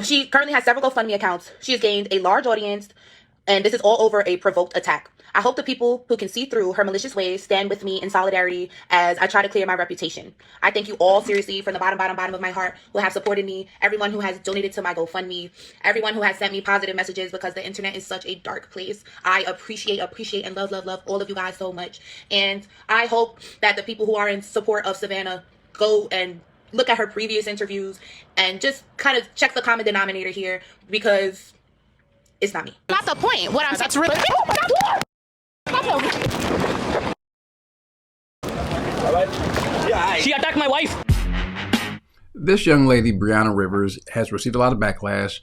She currently has several GoFundMe accounts. She has gained a large audience, and this is all over a provoked attack. I hope the people who can see through her malicious ways stand with me in solidarity as I try to clear my reputation. I thank you all seriously from the bottom of my heart who have supported me, everyone who has donated to my GoFundMe, everyone who has sent me positive messages because the internet is such a dark place. I appreciate, and love all of you guys so much. And I hope that the people who are in support of Savannah go and look at her previous interviews and just kind of check the common denominator here, because it's not me. Not the point. What I'm saying is really. She attacked my wife. This young lady, Brianna Rivers, has received a lot of backlash,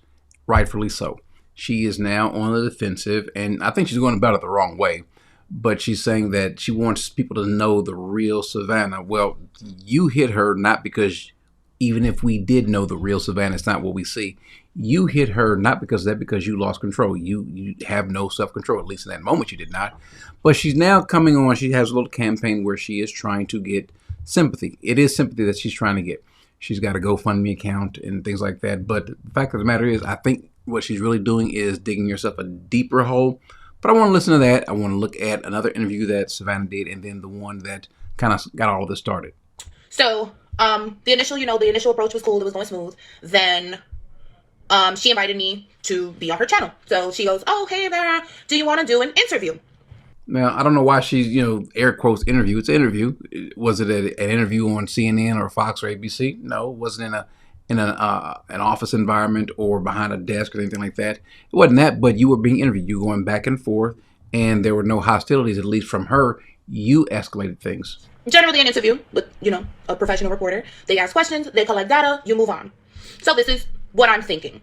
rightfully so. She is now on the defensive, and I think she's going about it the wrong way. But she's saying that she wants people to know the real Savannah. Well, you hit her not because, even if we did know the real Savannah, it's not what we see. You hit her not because of that, because you lost control. You have no self-control, at least in that moment you did not. But she's now coming on. She has a little campaign where she is trying to get sympathy. It is sympathy that she's trying to get. She's got a GoFundMe account and things like that. But the fact of the matter is, I think what she's really doing is digging herself a deeper hole. But I want to listen to that. I want to look at another interview that Savannah did, and then the one that kind of got all of this started. So, the initial approach was cool. It was going smooth. Then, she invited me to be on her channel. So she goes, "Oh, hey, Vera, do you want to do an interview?" Now, I don't know why she's, air quotes interview. It's an interview. Was it an interview on CNN or Fox or ABC? No, it wasn't in an office environment or behind a desk or anything like that. It wasn't that, but you were being interviewed. You were going back and forth, and there were no hostilities, at least from her. You escalated things. Generally an interview with, a professional reporter. They ask questions, they collect data, you move on. So this is what I'm thinking.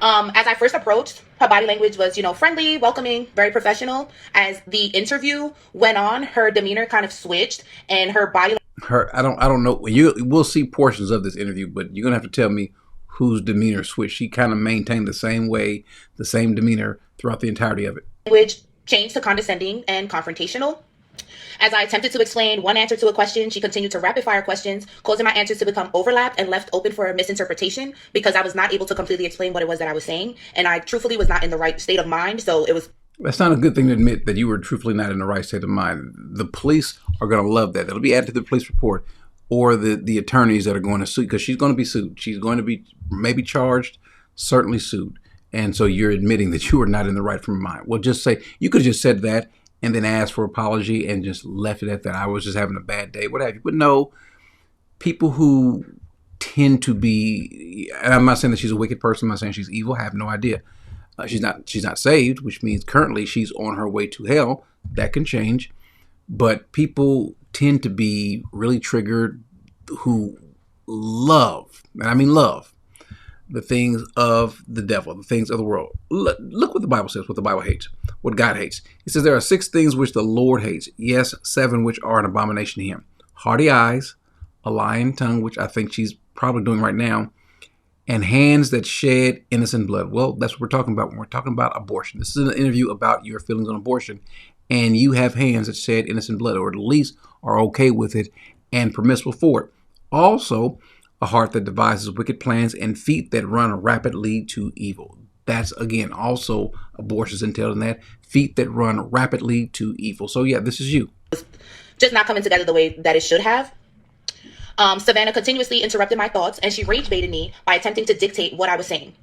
As I first approached, her body language was, friendly, welcoming, very professional. As the interview went on, her demeanor kind of switched, and her body. I don't know. We'll see portions of this interview, but you're gonna have to tell me whose demeanor switched. She kind of maintained the same way, the same demeanor throughout the entirety of it. Language changed to condescending and confrontational. As I attempted to explain one answer to a question, she continued to rapid fire questions, causing my answers to become overlapped and left open for a misinterpretation because I was not able to completely explain what it was that I was saying. And I truthfully was not in the right state of mind. So it was. That's not a good thing to admit, that you were truthfully not in the right state of mind. The police are going to love that. It'll be added to the police report, or the attorneys that are going to sue, because she's going to be sued. She's going to be maybe charged, certainly sued. And so you're admitting that you were not in the right frame of mind. Well, just say, you could have just said that and then asked for apology and just left it at that. I was just having a bad day, what have you. But no, people who tend to be, and I'm not saying that she's a wicked person, I'm not saying she's evil, I have no idea. She's not saved, which means currently she's on her way to hell. That can change. But people tend to be really triggered who love, and I mean love, the things of the devil, the things of the world. Look what the Bible says, what the Bible hates, what God hates. It says there are 6 things which the Lord hates. Yes, 7 which are an abomination to him. Haughty eyes, a lying tongue, which I think she's probably doing right now, and hands that shed innocent blood. Well, that's what we're talking about when we're talking about abortion. This is an interview about your feelings on abortion, and you have hands that shed innocent blood, or at least are okay with it and permissible for it. Also, a heart that devises wicked plans, and feet that run rapidly to evil. That's, again, also abortions entailed in that. Feet that run rapidly to evil. So, yeah, this is you. Just not coming together the way that it should have. Savannah continuously interrupted my thoughts, and she rage baited me by attempting to dictate what I was saying.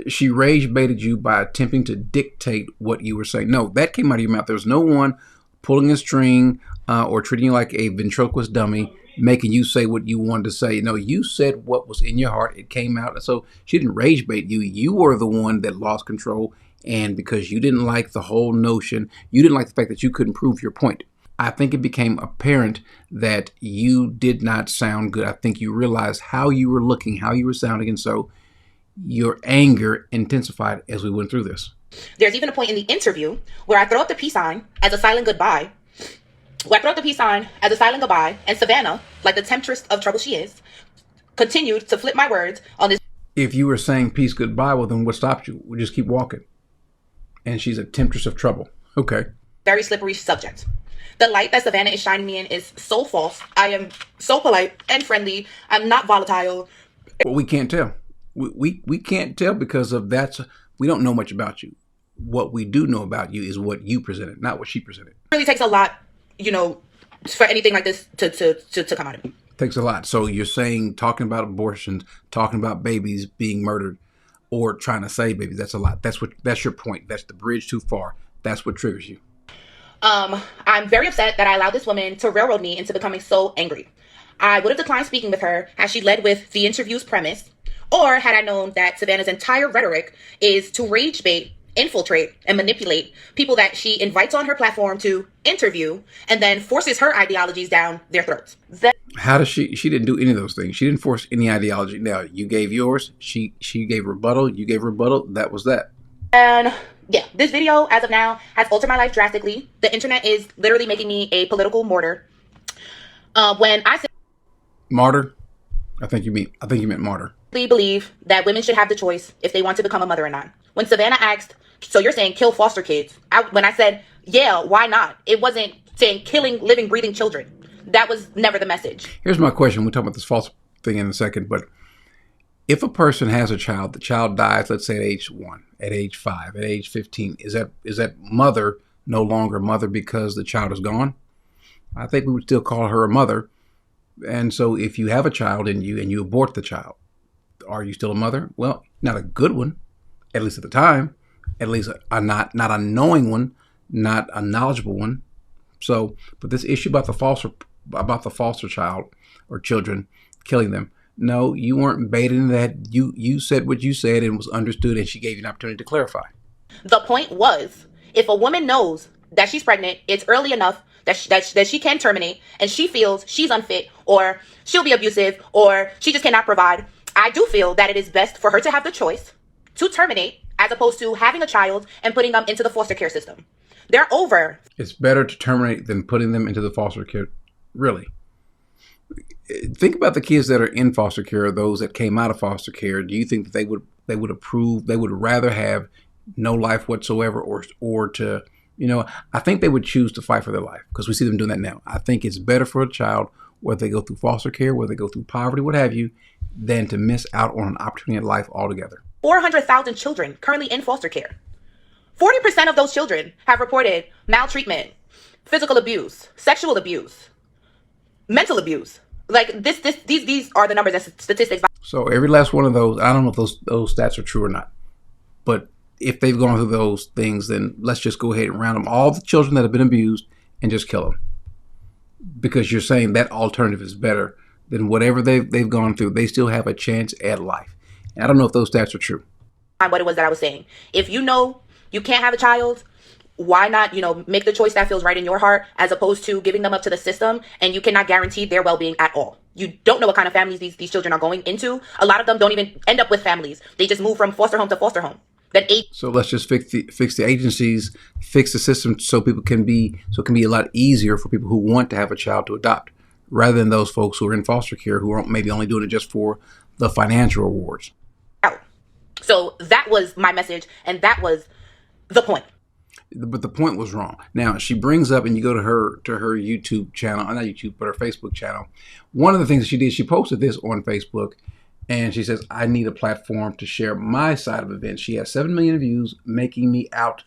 She rage baited you by attempting to dictate what you were saying. No, that came out of your mouth. There's no one pulling a string or treating you like a ventriloquist dummy, making you say what you wanted to say. No, you said what was in your heart. It came out. So she didn't rage bait you. You were the one that lost control. And because you didn't like the whole notion, you didn't like the fact that you couldn't prove your point. I think it became apparent that you did not sound good. I think you realized how you were looking, how you were sounding. And so your anger intensified as we went through this. There's even a point in the interview where I throw up the peace sign as a silent goodbye. And Savannah, like the temptress of trouble she is, continued to flip my words on this. If you were saying peace goodbye, well, then what stopped you? We just keep walking. And she's a temptress of trouble. Okay. Very slippery subject. The light that Savannah is shining me in is so false. I am so polite and friendly. I'm not volatile. Well, we can't tell. We can't tell because of we don't know much about you. What we do know about you is what you presented, not what she presented. It really takes a lot, for anything like this to come out of me. Takes a lot. So you're saying talking about abortions, talking about babies being murdered, or trying to save babies, that's a lot. That's your point. That's the bridge too far. That's what triggers you. I'm very upset that I allowed this woman to railroad me into becoming so angry. I would have declined speaking with her had she led with the interview's premise, or had I known that Savannah's entire rhetoric is to rage bait, infiltrate, and manipulate people that she invites on her platform to interview and then forces her ideologies down their throats. How does she didn't do any of those things. She didn't force any ideology. Now, you gave yours. She gave rebuttal. You gave rebuttal. That was that. And yeah, this video, as of now, has altered my life drastically. The internet is literally making me a political martyr. When I say Martyr? I think you meant martyr. I believe that women should have the choice if they want to become a mother or not. When Savannah asked, so you're saying kill foster kids? When I said, yeah, why not? It wasn't saying killing living, breathing children. That was never the message. Here's my question. We'll talk about this false thing in a second, but if a person has a child, the child dies, let's say at age 1, at age 5, at age 15, is that mother no longer mother because the child is gone? I think we would still call her a mother. And so if you have a child and you abort the child, are you still a mother? Well, not a good one, at least at the time, at least not a knowing one, not a knowledgeable one. So, but this issue about the foster child or children, killing them, no, you weren't baiting that. You said what you said and was understood, and she gave you an opportunity to clarify. The point was, if a woman knows that she's pregnant, it's early enough that she can terminate, and she feels she's unfit, or she'll be abusive, or she just cannot provide, I do feel that it is best for her to have the choice to terminate as opposed to having a child and putting them into the foster care system. They're over. It's better to terminate than putting them into the foster care. Really. Think about the kids that are in foster care, those that came out of foster care. Do you think that they would approve, they would rather have no life whatsoever or to, I think they would choose to fight for their life because we see them doing that now. I think it's better for a child, whether they go through foster care, whether they go through poverty, what have you, than to miss out on an opportunity in life altogether. 400,000 children currently in foster care. 40% of those children have reported maltreatment, physical abuse, sexual abuse, mental abuse. Like these are the numbers and statistics. So every last one of those, I don't know if those stats are true or not, but if they've gone through those things, then let's just go ahead and round them all the children that have been abused and just kill them, because you're saying that alternative is better than whatever they've gone through. They still have a chance at life. And I don't know if those stats are true. What it was that I was saying. If you know you can't have a child, why not, make the choice that feels right in your heart as opposed to giving them up to the system, and you cannot guarantee their well-being at all. You don't know what kind of families these children are going into. A lot of them don't even end up with families. They just move from foster home to foster home. So let's just fix the agencies, fix the system so it can be a lot easier for people who want to have a child to adopt, rather than those folks who are in foster care who are maybe only doing it just for the financial rewards. So that was my message, and that was the point. But the point was wrong. Now, she brings up, and you go to her YouTube channel, not YouTube, but her Facebook channel. One of the things that she did, she posted this on Facebook, and she says, I need a platform to share my side of events. She has 7 million views, making me out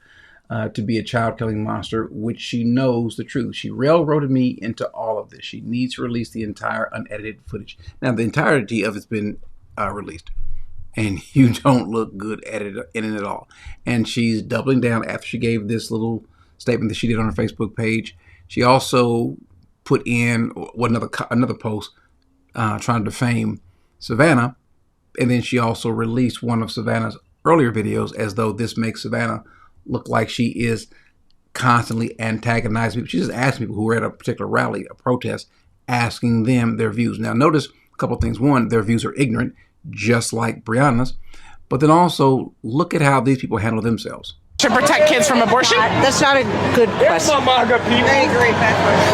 to be a child-killing monster, which she knows the truth. She railroaded me into all of this. She needs to release the entire unedited footage. Now, the entirety of it's been released, and you don't look good at it in it at all. And she's doubling down after she gave this little statement that she did on her Facebook page. She also put in another post trying to defame Savannah, and then she also released one of Savannah's earlier videos as though this makes Savannah look like she is constantly antagonizing people. She just asked people who were at a particular rally, a protest, asking them their views. Now, notice a couple of things. One, their views are ignorant, just like Brianna's. But then also, look at how these people handle themselves. To protect kids from abortion? That's not a good question.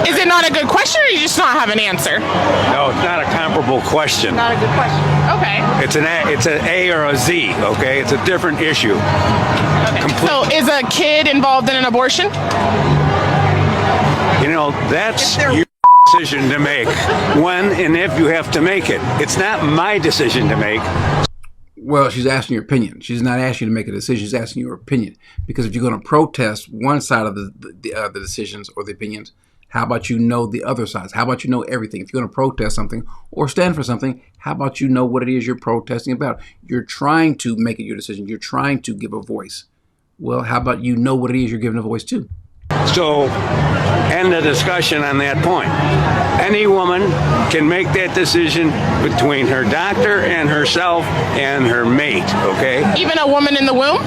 Is it not a good question, or you just not have an answer? No, it's not a comparable question. Not a good question. Okay. It's an A or a Z, okay? It's a different issue. Okay. So is a kid involved in an abortion? That's your decision to make. When and if you have to make it. It's not my decision to make. Well, she's asking your opinion. She's not asking you to make a decision. She's asking your opinion. Because if you're going to protest one side of the decisions or the opinions, how about you know the other sides? How about you know everything? If you're going to protest something or stand for something, how about you know what it is you're protesting about? You're trying to make it your decision. You're trying to give a voice. Well, how about you know what it is you're giving a voice to? So, end the discussion on that point. Any woman can make that decision between her doctor and herself and her mate, okay? Even a woman in the womb?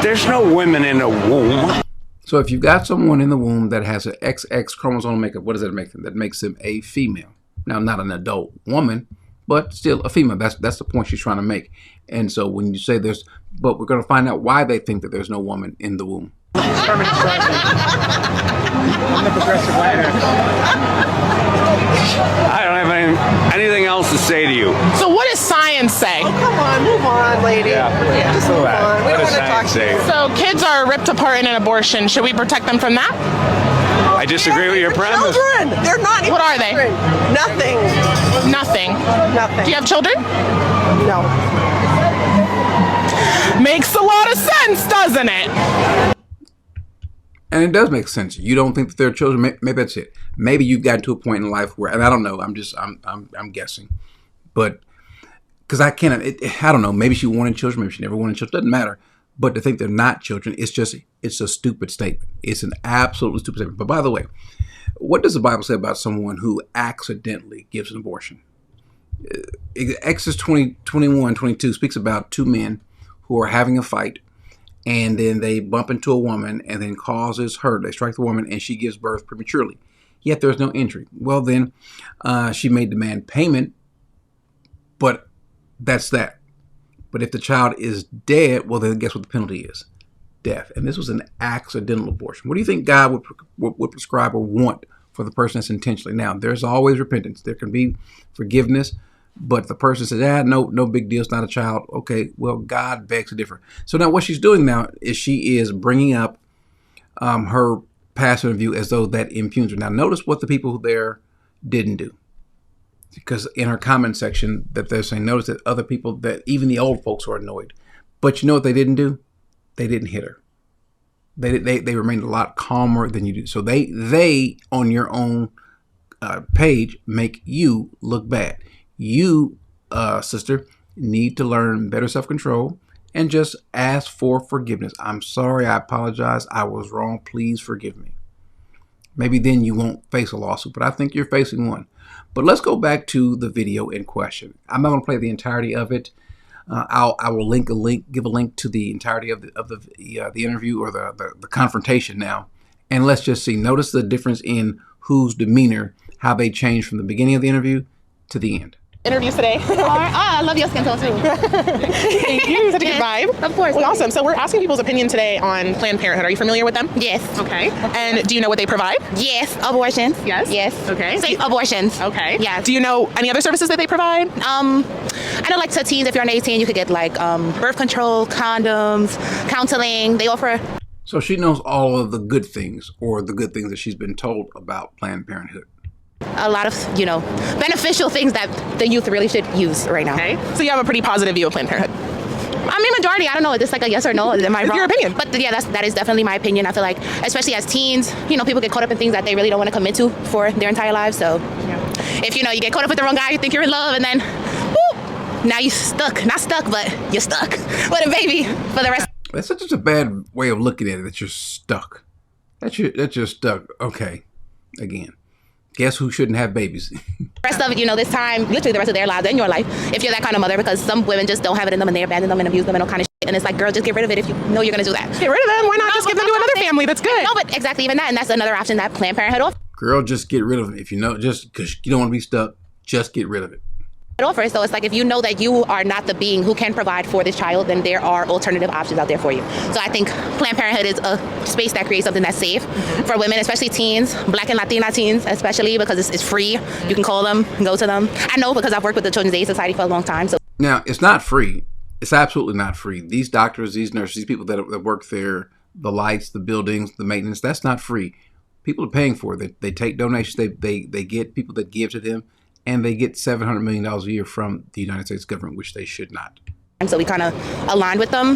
There's no women in the womb. So if you've got someone in the womb that has an XX chromosome makeup, what does that make them? That makes them a female. Now, not an adult woman, but still a female. That's the point she's trying to make. And so when you say there's, but we're going to find out why they think that there's no woman in the womb. Permanent sergeant. I'm the progressive writer. I don't have anything else to say to you. So what does science say? Come on, move on, lady. Just move on. We What don't does want to talk science to you. say? So kids are ripped apart in an abortion. Should we protect them from that? I disagree with your premise. Children. They're not even What are they? children. Nothing. Nothing. Nothing. Do you have children? No. Makes a lot of sense, doesn't it? And it does make sense. You don't think that they're children. Maybe that's it. Maybe you've gotten to a point in life where, and I don't know. I'm guessing, but because I can't. I don't know. Maybe she wanted children. Maybe she never wanted children. Doesn't matter. But to think they're not children, it's a stupid statement. It's an absolutely stupid statement. But by the way, what does the Bible say about someone who accidentally gives an abortion? Exodus 21:22 speaks about two men who are having a fight. And then they bump into a woman and then causes her. They strike the woman and she gives birth prematurely. Yet there's no injury. Well, then she may demand payment, but that's that. But if the child is dead, well, then guess what the penalty is? Death. And this was an accidental abortion. What do you think God would prescribe or want for the person that's intentionally? Now, there's always repentance. There can be forgiveness. But the person says, no big deal. It's not a child. Okay, well, God begs to differ. So now what she's doing now is she is bringing up her past interview as though that impugns her. Now, notice what the people there didn't do. Because in her comment section that they're saying, notice that other people, that even the old folks are annoyed. But you know what they didn't do? They didn't hit her. They remained a lot calmer than you do. So they on your own page make you look bad. You, sister, need to learn better self-control and just ask for forgiveness. I'm sorry. I apologize. I was wrong. Please forgive me. Maybe then you won't face a lawsuit, but I think you're facing one. But let's go back to the video in question. I'm not going to play the entirety of it. I will give a link to the entirety of the interview or the confrontation now. And let's just see. Notice the difference in whose demeanor, how they changed from the beginning of the interview to the end. Interviews today. I love your skin tone too. Thank you. Such a good vibe. Of course. Well, awesome. So we're asking people's opinion today on Planned Parenthood. Are you familiar with them? Yes. Okay. And do you know what they provide? Yes. Abortions. Yes. Yes. Okay. Safe abortions. Okay. Yes. Do you know any other services that they provide? I know, like, to teens, if you're under 18, you could get like birth control, condoms, counseling. They offer. So she knows all of the good things, or the good things that she's been told about Planned Parenthood. A lot of, beneficial things that the youth really should use right now. Okay. So you have a pretty positive view of Planned Parenthood. I mean, majority. I don't know. Is this like a yes or no? Am I It's wrong? your opinion. But yeah, that is definitely my opinion. I feel like, especially as teens, people get caught up in things that they really don't want to commit to for their entire lives. So if you get caught up with the wrong guy, you think you're in love, and then now you're stuck. Not stuck, but you're stuck with a baby for the rest. That's such a bad way of looking at it, that you're stuck. That you're stuck. Okay. Again. Guess who shouldn't have babies? The rest of it, this time, literally the rest of their lives and your life, if you're that kind of mother, because some women just don't have it in them and they abandon them and abuse them and all kind of shit. And it's like, girl, just get rid of it if you know you're going to do that. Get rid of them. Why not just give them to another family? That's good. No, but exactly, even that. And that's another option that Planned Parenthood offers. Girl, just get rid of them. If you know, just because you don't want to be stuck, just get rid of it. So it's like, if you know that you are not the being who can provide for this child, then there are alternative options out there for you. So I think Planned Parenthood is a space that creates something that's safe for women, especially teens, Black and Latina teens, especially because it's free. You can call them, go to them. I know because I've worked with the Children's Aid Society for a long time. So now, it's not free. It's absolutely not free. These doctors, these nurses, these people that work there, the lights, the buildings, the maintenance, that's not free. People are paying for it. They take donations. They get people that give to them. and they get $700 million a year from the United States government, which they should not. And so we kind of aligned with them.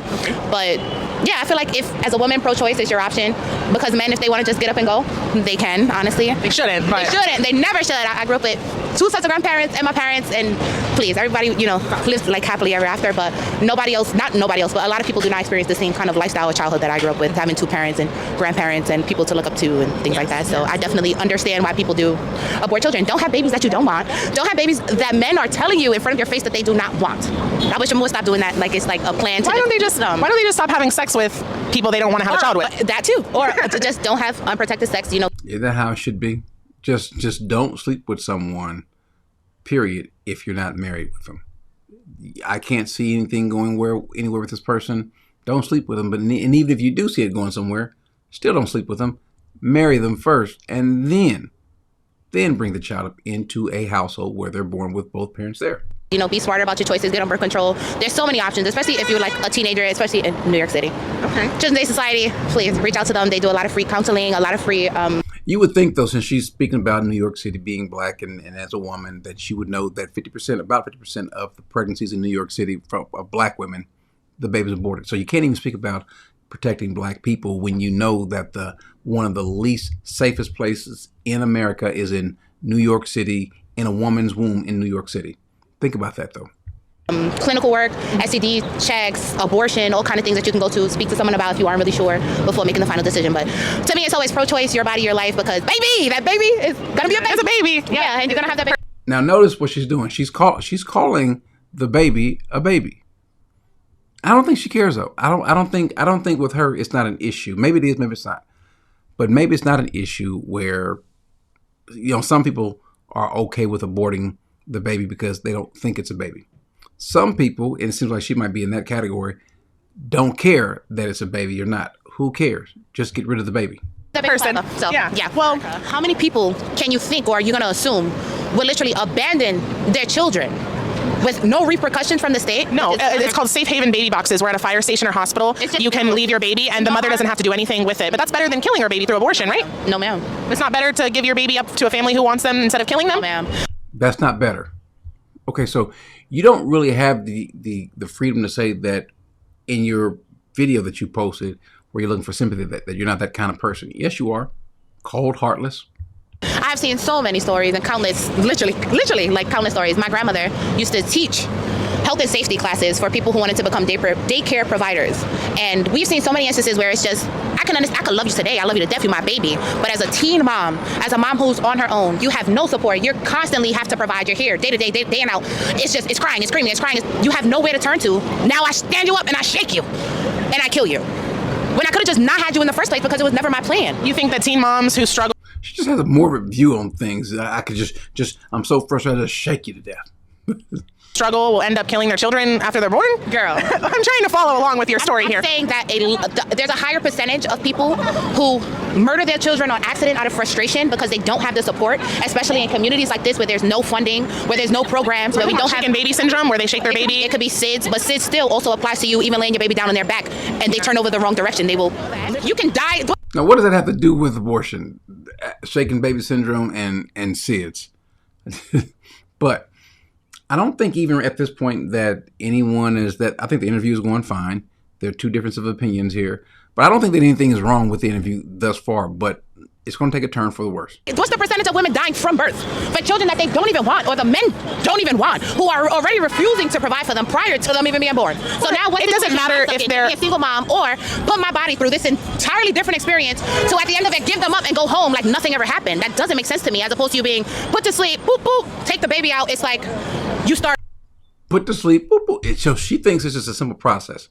But yeah, I feel like if, as a woman, pro-choice is your option, because men, if they want to just get up and go, they can, honestly. They shouldn't. But They shouldn't. They never should. I grew up with 2 sets of grandparents and my parents, and please, everybody, lives like happily ever after, but nobody else, not nobody else, but a lot of people do not experience the same kind of lifestyle of childhood that I grew up with, having 2 parents and grandparents and people to look up to and things like that. So I definitely understand why people do abort children. Don't have babies that you don't want. Don't have babies that men are telling you in front of your face that they do not want. I wish more would stop doing that. Like it's like a plan to. why don't they just stop having sex with people they don't want to have a child with? That too, or to just don't have unprotected sex. Is that how it should be? Just don't sleep with someone, period, if you're not married with them. I can't see anything going anywhere with this person. Don't sleep with them. And even if you do see it going somewhere, still don't sleep with them. Marry them first, and then bring the child up into a household where they're born with both parents there. Be smarter about your choices, get on birth control. There's so many options, especially if you're like a teenager, especially in New York City. Okay. Children's Day Society, please reach out to them. They do a lot of free counseling, a lot of free. You would think, though, since she's speaking about New York City being black and as a woman, that she would know that about 50% of the pregnancies in New York City of black women, the babies aborted. So you can't even speak about protecting black people when you know that one of the least safest places in America is in New York City, in a woman's womb in New York City. Think about that, though. Clinical work, STD checks, abortion, all kind of things that you can go to, speak to someone about if you aren't really sure before making the final decision. But to me, it's always pro-choice, your body, your life, because that baby is gonna be a baby. It's a baby. Yeah, and you're gonna have that baby. Now, notice what she's doing. She's calling the baby a baby. I don't think she cares, though. I don't think with her it's not an issue. Maybe it is, maybe it's not. But maybe it's not an issue where, some people are okay with aborting the baby because they don't think it's a baby. Some people, and it seems like she might be in that category, don't care that it's a baby or not. Who cares? Just get rid of the baby. That Person. So, Yeah. Well, how many people can you think, or are you going to assume, will literally abandon their children with no repercussions from the state? No, it's called safe haven baby boxes. We're at a fire station or hospital. You can leave your baby and the mother doesn't have to do anything with it. But that's better than killing her baby through abortion, right? No, ma'am. It's not better to give your baby up to a family who wants them instead of killing them? No, ma'am. That's not better. Okay, so you don't really have the freedom to say that in your video that you posted where you're looking for sympathy, that you're not that kind of person. Yes, you are. Cold, heartless. I've seen so many stories and countless, literally like countless stories. My grandmother used to teach health and safety classes for people who wanted to become daycare providers. And we've seen so many instances where it's just, I can understand, I could love you today, I love you to death, you're my baby. But as a teen mom, as a mom who's on her own, you have no support. You constantly have to provide. You're here day to day, day and out. It's crying, it's screaming, it's crying. You have nowhere to turn to. Now I stand you up and I shake you and I kill you. When I could have just not had you in the first place because it was never my plan. You think that teen moms who struggle She just has a morbid view on things. I could I'm so frustrated, I'll shake you to death. will end up killing their children after they're born? Girl. I'm trying to follow along with your story here. I'm saying that there's a higher percentage of people who murder their children on accident out of frustration because they don't have the support, especially in communities like this where there's no funding, where there's no programs, where we don't have baby syndrome, where they shake their baby. It could be SIDS, but SIDS still also applies to you even laying your baby down on their back and they turn over the wrong direction. You can die. Now, what does that have to do with abortion? Shaken baby syndrome and SIDS. But I don't think even at this point that anyone is that. I think the interview is going fine. There are two differences of opinions here. But I don't think that anything is wrong with the interview thus far. But it's going to take a turn for the worse. What's the percentage of women dying from birth for children that they don't even want, or the men don't even want, who are already refusing to provide for them prior to them even being born? So now what? It doesn't matter if they're a single mom or put my body through this entirely different experience. So at the end of it, give them up and go home like nothing ever happened. That doesn't make sense to me. As opposed to you being put to sleep, boop boop, take the baby out. It's like you start put to sleep, boop boop. So she thinks it's just a simple process.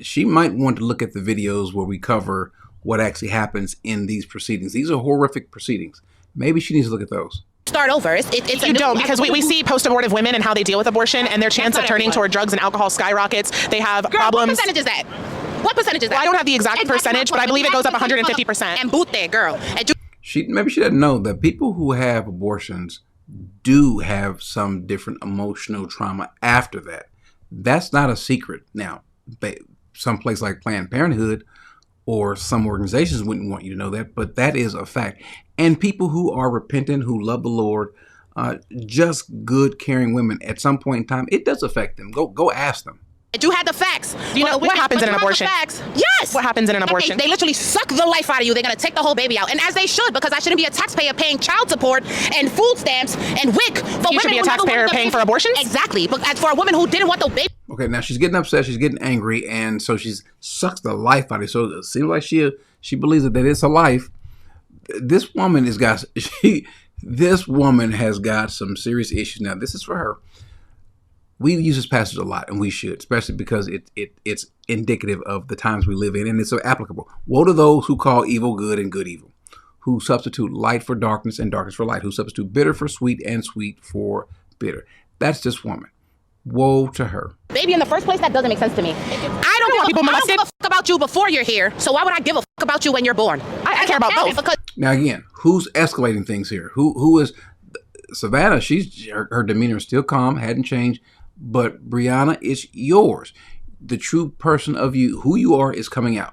She might want to look at the videos where we cover what actually happens in these proceedings. These are horrific proceedings. Maybe she needs to look at those. Start over. You don't, because we see post-abortive women and how they deal with abortion, and their chance of turning toward drugs and alcohol skyrockets. They have problems. What percentage is that? What percentage is that? Well, I don't have the exact percentage, but I believe it goes up 150%. And boot there, girl. Maybe she doesn't know that people who have abortions do have some different emotional trauma after that. That's not a secret. Now, some place like Planned Parenthood or some organizations wouldn't want you to know that, but that is a fact. And people who are repentant, who love the Lord, just good, caring women, at some point in time, it does affect them. Go ask them. You had the facts. Do you know what happens in an abortion? Yes. What happens in an abortion? They literally suck the life out of you. They're going to take the whole baby out. And as they should, because I shouldn't be a taxpayer paying child support and food stamps and WIC for women. You should be a taxpayer paying for abortions? Exactly. But as for a woman who didn't want the baby. Okay, now she's getting upset. She's getting angry. And so she sucks the life out of you. So it seems like she believes that it's a life. This woman has got some serious issues. Now, this is for her. We use this passage a lot, and we should, especially because it's indicative of the times we live in, and it's so applicable. Woe to those who call evil good and good evil, who substitute light for darkness and darkness for light, who substitute bitter for sweet and sweet for bitter. That's this woman. Woe to her. Baby, in the first place, that doesn't make sense to me. I don't give a fuck about you before you're here, so why would I give a fuck about you when you're born? I care about both. Because now, again, who's escalating things here? Who is Savannah? Her demeanor is still calm, hadn't changed. But Brianna, it's yours. The true person of you, who you are, is coming out.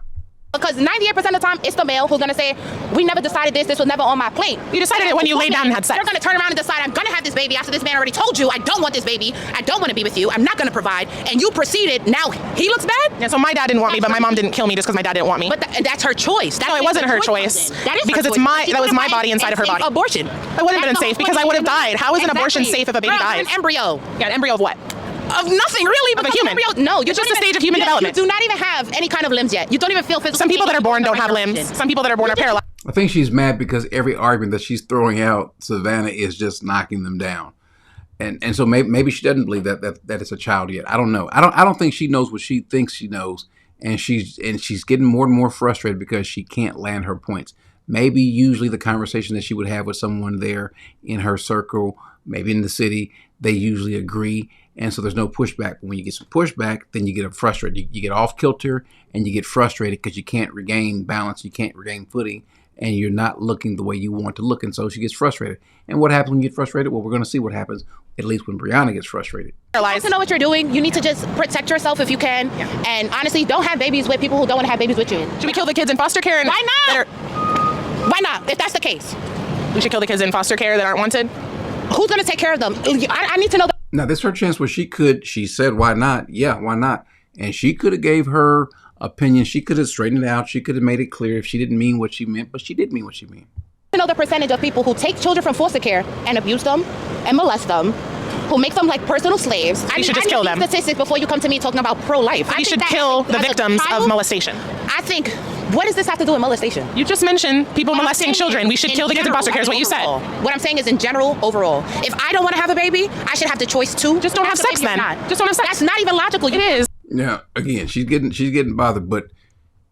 Because 98% of the time, it's the male who's going to say, we never decided this was never on my plate. You decided it when you laid down and had sex. You're going to turn around and decide, I'm going to have this baby after this man already told you, I don't want this baby, I don't want to be with you, I'm not going to provide, and you proceeded, now he looks bad? Yeah, so my dad didn't want me, but my mom didn't kill me just because my dad didn't want me. But that's her choice. No, it wasn't her choice. That is because her choice. that was my body inside of her body. Abortion. It wouldn't have been safe because I would have died. How is an abortion safe if a baby dies? An embryo. Yeah, an embryo of what? Of nothing really, of a human. No, you're just a stage of human development. You do not even have any kind of limbs yet. You don't even feel physical. Some people that are born don't have limbs. Some people that are born are paralyzed. I think she's mad because every argument that she's throwing out, Savannah is just knocking them down, and so maybe she doesn't believe that it's a child yet. I don't know. I don't think she knows what she thinks she knows, and she's getting more and more frustrated because she can't land her points. Maybe usually the conversation that she would have with someone there in her circle, maybe in the city, they usually agree. And so there's no pushback. But when you get some pushback, then you get frustrated. You get off kilter and you get frustrated because you can't regain balance. You can't regain footing and you're not looking the way you want to look. And so she gets frustrated. And what happens when you get frustrated? Well, we're going to see what happens, at least when Brianna gets frustrated. To know what you're doing, you need to just protect yourself if you can. Yeah. And honestly, don't have babies with people who don't want to have babies with you. Should we kill the kids in foster care? Why not? Why not, if that's the case? We should kill the kids in foster care that aren't wanted? Who's going to take care of them? I need to know. Now, this is her chance where she said, why not? Yeah, why not? And she could have gave her opinion. She could have straightened it out. She could have made it clear if she didn't mean what she meant, but she did mean what she meant. To know the percentage of people who take children from foster care and abuse them and molest them, who make them like personal slaves. You should just kill them. Statistics before you come to me talking about pro-life. You should kill the victims of molestation. I think, what does this have to do with molestation? You just mentioned people molesting children. We should kill the kids in foster care is what you said. What I'm saying is in general, overall. If I don't want to have a baby, I should have the choice to. Just don't have sex then. Just don't have sex. That's not even logical. It is. Now, again, she's getting bothered, but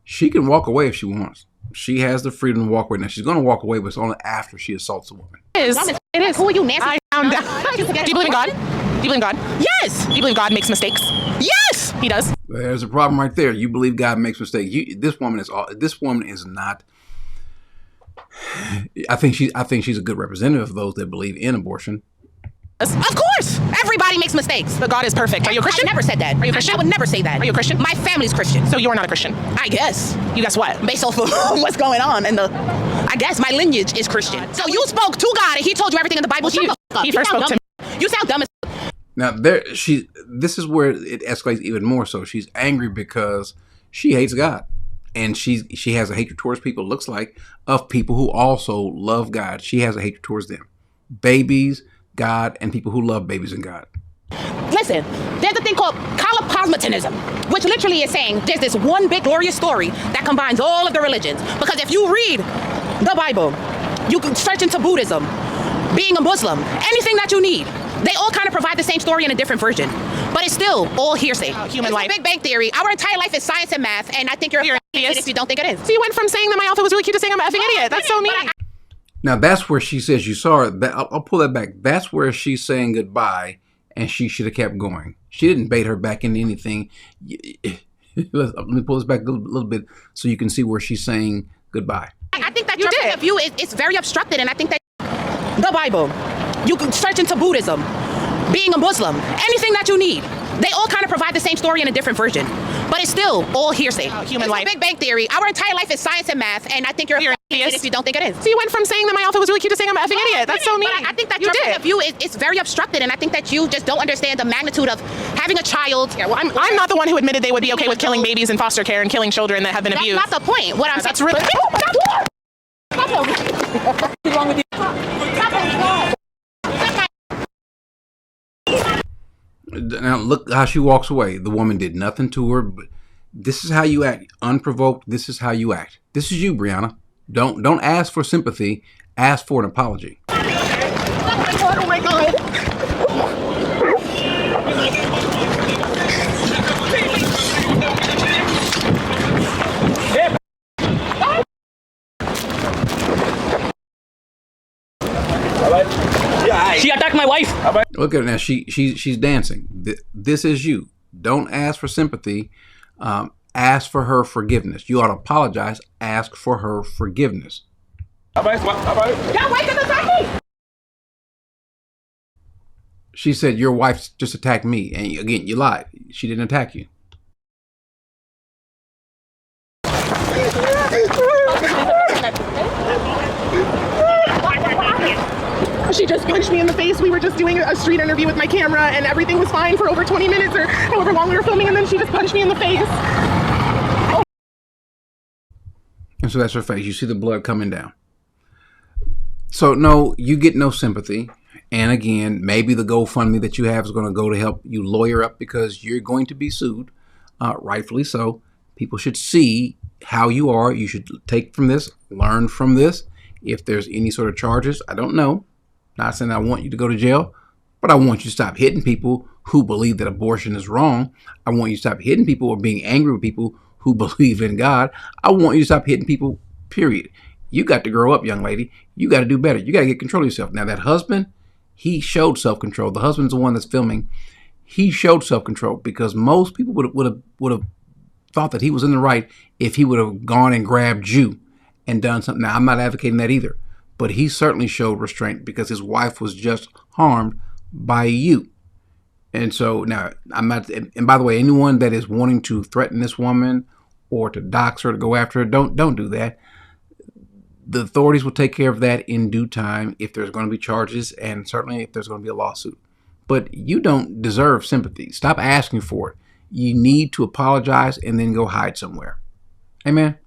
she can walk away if she wants. She has the freedom to walk away. Now, she's going to walk away, but it's only after she assaults a woman. It is. Who are you, Nancy? I found out. Do you believe in God? Do you believe in God? Yes. Do you believe God makes mistakes? Yes. He does. There's a problem right there. You believe God makes mistakes. This woman is not. I think she's a good representative of those that believe in abortion. Of course. Everybody makes mistakes. But God is perfect. Are you a Christian? I never said that. Are you a Christian? I would never say that. Are you a Christian? My family's Christian. So you're not a Christian? I guess. You guess what? Based off of what's going on and I guess my lineage is Christian. So you spoke to God and he told you everything in the Bible. He first spoke to me. You sound dumb as Now this is where it escalates even more so. She's angry because she hates God. And she has a hatred towards people, looks like, of people who also love God. She has a hatred towards them. Babies, God, and people who love babies and God. Listen, there's a thing called cosmopolitanism, which literally is saying there's this one big glorious story that combines all of the religions. Because if you read the Bible, you can search into Buddhism, being a Muslim, anything that you need. They all kind of provide the same story in a different version, but it's still all hearsay. Human life. Big Bang Theory. Our entire life is science and math, and I think you're an idiot if you don't think it is. So you went from saying that my outfit was really cute to saying I'm an effing idiot. That's so mean. Now that's where she says you saw her. I'll pull that back. That's where she's saying goodbye, and she should have kept going. She didn't bait her back into anything. Let me pull this back a little bit so you can see where she's saying goodbye. I think that your point of view is very obstructed, and I think that the Bible, you can search into Buddhism, being a Muslim, anything that you need. They all kind of provide the same story in a different version, but it's still all hearsay. Human life. Big Bang Theory. Our entire life is science and math, and I think you're an idiot if you don't think it is. So you went from saying that my outfit was really cute to saying I'm an effing idiot. That's so mean. But I think that your point of view is very obstructed, and I think that you just don't understand the magnitude of having a child. Yeah, well, I'm not the one who admitted they would be okay with killing babies in foster care and killing children that have been abused. That's not the point. What I'm saying. That's really. What's wrong with you? Now look how she walks away. The woman did nothing to her, but this is how you act. Unprovoked, this is how you act. This is you, Brianna. Don't ask for sympathy, ask for an apology. Oh my God. She attacked my wife. Look at her now. She's dancing. This is you. Don't ask for sympathy. Ask for her forgiveness. You ought to apologize. Ask for her forgiveness. She said your wife just attacked me, and again, you lied. She didn't attack you. She just punched me in the face. We were just doing a street interview with my camera, and everything was fine for over 20 minutes or however long we were filming, and then she just punched me in the face. Oh. And so that's her face. You see the blood coming down. So no, you get no sympathy. And again, maybe the GoFundMe that you have is going to go to help you lawyer up because you're going to be sued, rightfully so. People should see how you are. You should take from this, learn from this. If there's any sort of charges, I don't know. Not saying I want you to go to jail, but I want you to stop hitting people who believe that abortion is wrong. I want you to stop hitting people or being angry with people who believe in God. I want you to stop hitting people, period. You got to grow up, young lady. You got to do better. You got to get control of yourself. Now, that husband, he showed self-control. The husband's the one that's filming. He showed self-control because most people would have thought that he was in the right if he would have gone and grabbed you and done something. Now, I'm not advocating that either. But he certainly showed restraint because his wife was just harmed by you. And so now I'm not, and by the way, anyone that is wanting to threaten this woman or to dox her, to go after her, don't do that. The authorities will take care of that in due time if there's going to be charges and certainly if there's going to be a lawsuit. But you don't deserve sympathy. Stop asking for it. You need to apologize and then go hide somewhere. Amen.